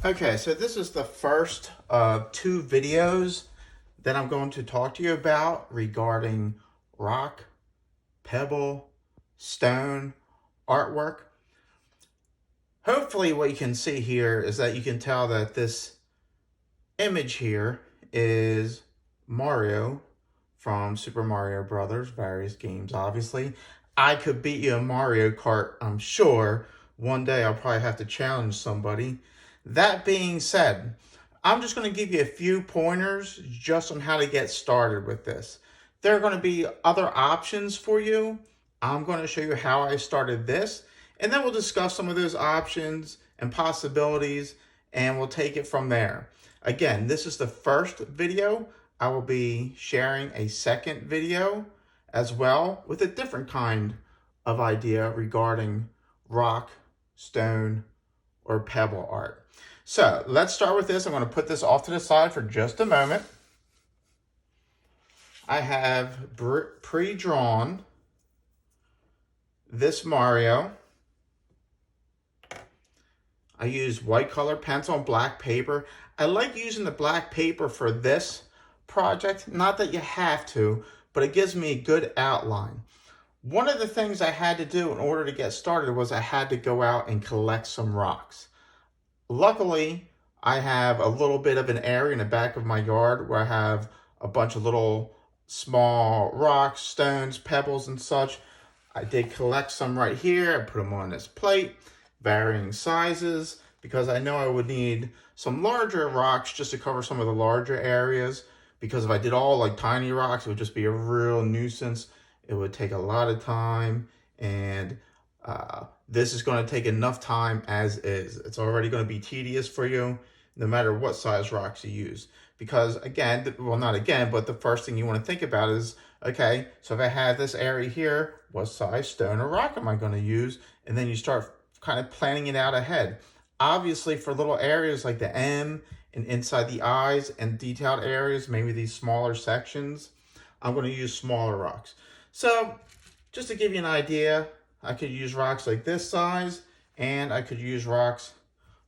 Okay, so this is the first of two videos that I'm going to talk to you about regarding rock, pebble, stone artwork. Hopefully what you can see here is that you can tell that this image here is Mario from Super Mario Brothers, various games obviously. I could beat you in Mario Kart, I'm sure. One day I'll probably have to challenge somebody. That being said, I'm just going to give you a few pointers just on how to get started with this. There are going to be other options for you. I'm going to show you how I started this, and then we'll discuss some of those options and possibilities, and we'll take it from there. Again, this is the first video. I will be sharing a second video as well with a different kind of idea regarding rock, stone, or pebble art. So let's start with this. I'm going to put this off to the side for just a moment. I have pre-drawn this Mario. I use white color pencil and black paper. I like using the black paper for this project. Not that you have to, but it gives me a good outline. One of the things I had to do in order to get started was I had to go out and collect some rocks. Luckily, I have a little bit of an area in the back of my yard where I have a bunch of little small rocks, stones, pebbles, and such. I did collect some right here. I put them on this plate, varying sizes, because I know I would need some larger rocks just to cover some of the larger areas. Because if I did all like tiny rocks, it would just be a real nuisance. It would take a lot of time, and this is going to take enough time as is. It's already going to be tedious for you, no matter what size rocks you use. Because again, well, not again, but the first thing you want to think about is, okay, so if I have this area here, what size stone or rock am I going to use? And then you start kind of planning it out ahead. Obviously, for little areas like the M and inside the eyes and detailed areas, maybe these smaller sections, I'm going to use smaller rocks. So just to give you an idea, I could use rocks like this size, and I could use rocks,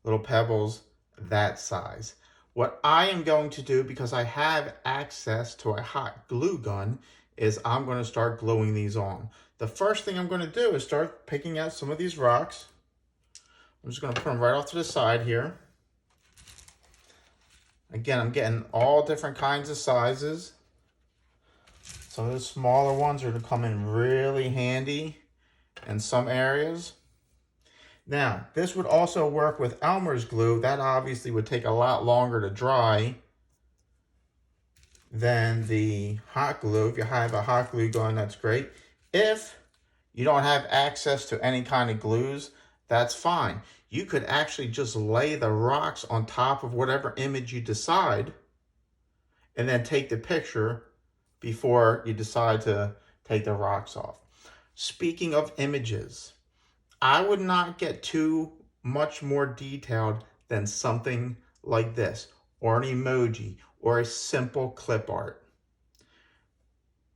little pebbles, that size. What I am going to do, because I have access to a hot glue gun, is I'm going to start gluing these on. The first thing I'm going to do is start picking out some of these rocks. I'm just going to put them right off to the side here. Again, I'm getting all different kinds of sizes. Some of the smaller ones are going to come in really handy in some areas. Now, this would also work with Elmer's glue. That obviously would take a lot longer to dry than the hot glue. If you have a hot glue gun, that's great. If you don't have access to any kind of glues, that's fine. You could actually just lay the rocks on top of whatever image you decide and then take the picture before you decide to take the rocks off. Speaking of images, I would not get too much more detailed than something like this, or an emoji, or a simple clip art.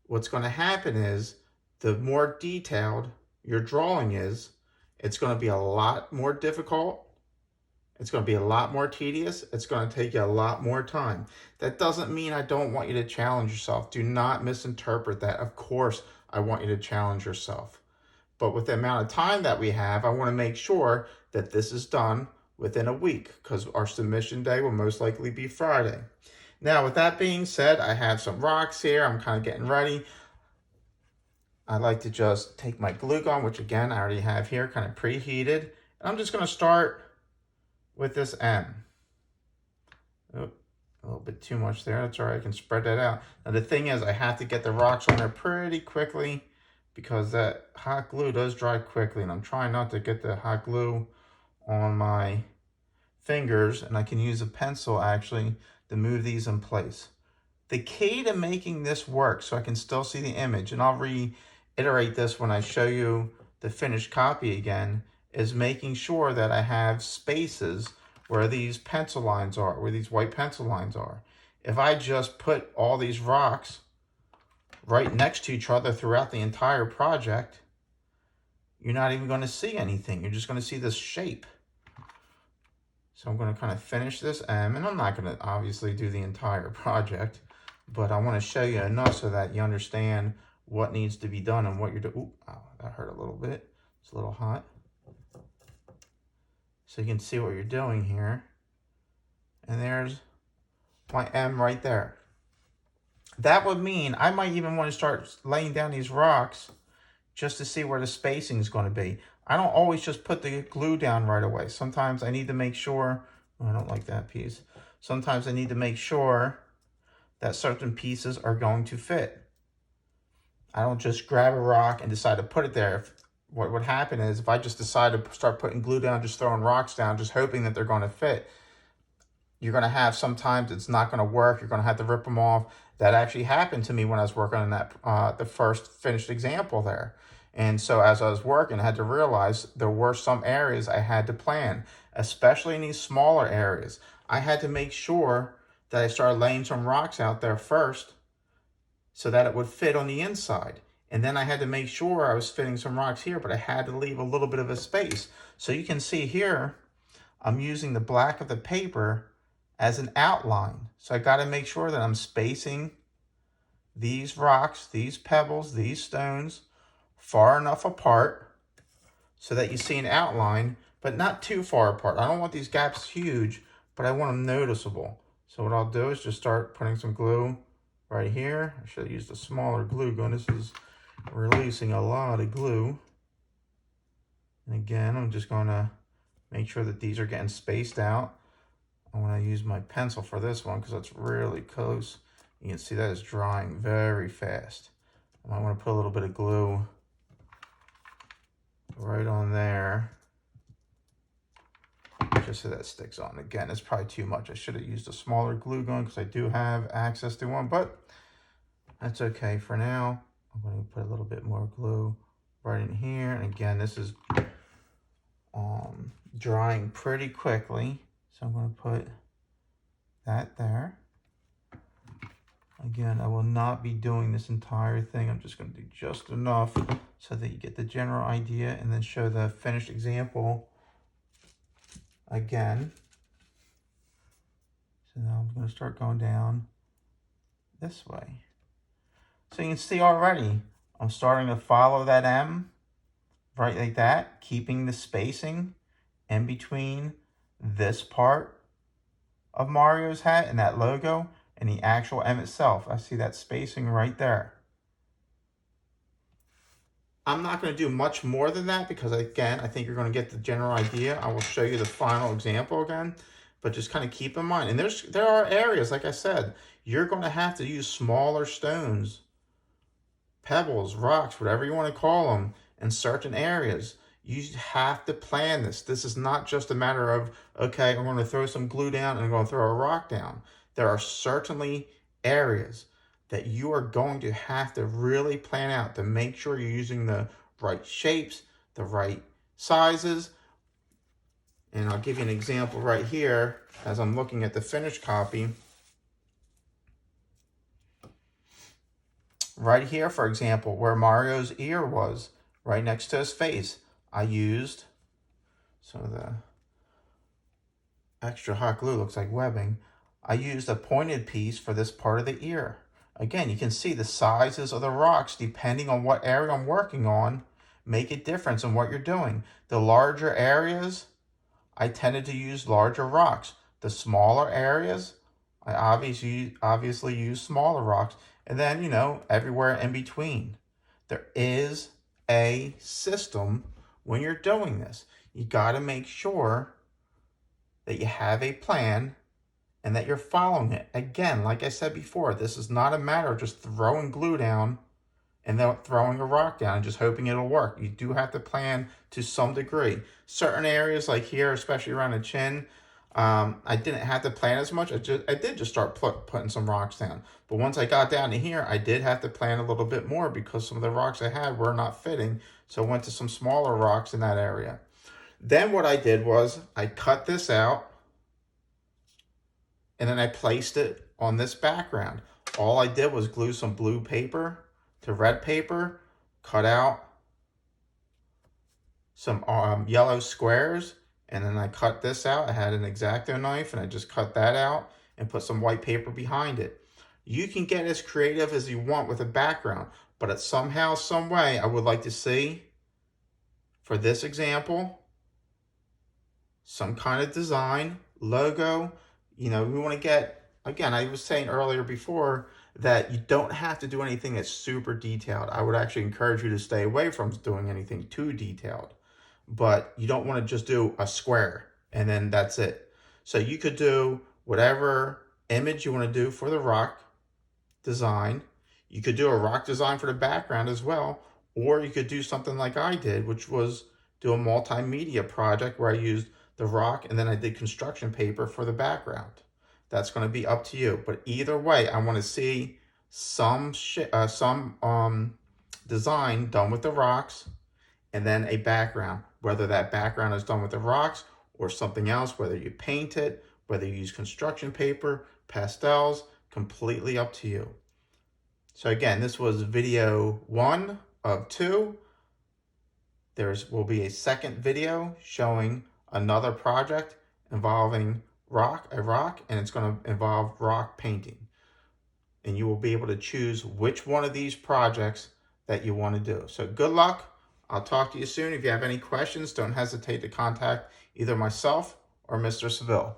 What's going to happen is, the more detailed your drawing is, it's going to be a lot more difficult. It's going to be a lot more tedious. It's going to take you a lot more time. That doesn't mean I don't want you to challenge yourself. Do not misinterpret that. Of course, I want you to challenge yourself. But with the amount of time that we have, I want to make sure that this is done within a week, because our submission day will most likely be Friday. Now, with that being said, I have some rocks here. I'm kind of getting ready. I like to just take my glue gun, which again, I already have here, kind of preheated. And I'm just going to start with this M. Oh, a little bit too much there. That's all right. I can spread that out. Now, the thing is, I have to get the rocks on there pretty quickly, because that hot glue does dry quickly, and I'm trying not to get the hot glue on my fingers, and I can use a pencil actually to move these in place. The key to making this work so I can still see the image, and I'll reiterate this when I show you the finished copy again, is making sure that I have spaces where these pencil lines are, where these white pencil lines are. If I just put all these rocks right next to each other throughout the entire project, you're not even going to see anything. You're just going to see this shape. So I'm going to kind of finish this M, and I'm not going to obviously do the entire project, but I want to show you enough so that you understand what needs to be done and what you're doing. Ooh, oh, that hurt a little bit. It's a little hot. So you can see what you're doing here. And there's my M right there. That would mean I might even want to start laying down these rocks just to see where the spacing is going to be. I don't always just put the glue down right away. Sometimes I need to make sure, oh, I don't like that piece. Sometimes I need to make sure that certain pieces are going to fit. I don't just grab a rock and decide to put it there. What would happen is if I just decide to start putting glue down, just throwing rocks down, just hoping that they're going to fit, you're going to have sometimes it's not going to work. You're going to have to rip them off. That actually happened to me when I was working on that the first finished example there. And so as I was working, I had to realize there were some areas I had to plan, especially in these smaller areas. I had to make sure that I started laying some rocks out there first so that it would fit on the inside. And then I had to make sure I was fitting some rocks here, but I had to leave a little bit of a space. So you can see here, I'm using the black of the paper as an outline. So I got to make sure that I'm spacing these rocks, these pebbles, these stones far enough apart so that you see an outline, but not too far apart. I don't want these gaps huge, but I want them noticeable. So what I'll do is just start putting some glue right here. I should have used a smaller glue gun. This is releasing a lot of glue. And again, I'm just going to make sure that these are getting spaced out. I'm going to use my pencil for this one because it's really close. You can see that it's drying very fast. I want to put a little bit of glue right on there just so that sticks on. Again, it's probably too much. I should have used a smaller glue gun because I do have access to one, but that's okay for now. I'm going to put a little bit more glue right in here. And again, this is drying pretty quickly. So I'm going to put that there. Again, I will not be doing this entire thing. I'm just going to do just enough so that you get the general idea and then show the finished example again. So now I'm going to start going down this way. So you can see already, I'm starting to follow that M right like that, keeping the spacing in between this part of Mario's hat and that logo and the actual M itself. I see that spacing right there. I'm not going to do much more than that because, again, I think you're going to get the general idea. I will show you the final example again, but just kind of keep in mind. And there are areas, like I said, you're going to have to use smaller stones, pebbles, rocks, whatever you want to call them, in certain areas. You have to plan this. This is not just a matter of, okay, I'm going to throw some glue down and I'm going to throw a rock down. There are certainly areas that you are going to have to really plan out to make sure you're using the right shapes, the right sizes. And I'll give you an example right here as I'm looking at the finished copy. Right here, for example, where Mario's ear was, right next to his face, I used some of the extra hot glue, looks like webbing. I used a pointed piece for this part of the ear. Again, you can see the sizes of the rocks, depending on what area I'm working on, make a difference in what you're doing. The larger areas, I tended to use larger rocks. The smaller areas, I obviously use smaller rocks. And then, you know, everywhere in between. There is a system when you're doing this. You got to make sure that you have a plan and that you're following it. Again, like I said before, this is not a matter of just throwing glue down and then throwing a rock down and just hoping it'll work. You do have to plan to some degree. Certain areas like here, especially around the chin, I didn't have to plan as much. I did just start putting some rocks down. But once I got down to here, I did have to plan a little bit more because some of the rocks I had were not fitting. So I went to some smaller rocks in that area. Then what I did was I cut this out and then I placed it on this background. All I did was glue some blue paper to red paper, cut out some yellow squares, and then I cut this out. I had an X-Acto knife and I just cut that out and put some white paper behind it. You can get as creative as you want with a background, but it's somehow, some way, I would like to see, for this example, some kind of design, logo. We want to get, again, I was saying earlier before that you don't have to do anything that's super detailed. I would actually encourage you to stay away from doing anything too detailed, but you don't want to just do a square and then that's it. So you could do whatever image you want to do for the rock design. You could do a rock design for the background as well, or you could do something like I did, which was do a multimedia project where I used the rock and then I did construction paper for the background. That's going to be up to you, but either way, I want to see some design done with the rocks and then a background, whether that background is done with the rocks or something else, whether you paint it, whether you use construction paper, pastels, completely up to you. So again, this was video 1 of 2. Will be a second video showing another project involving a rock, and it's going to involve rock painting. And you will be able to choose which one of these projects that you want to do. So good luck. I'll talk to you soon. If you have any questions, don't hesitate to contact either myself or Mr. Seville.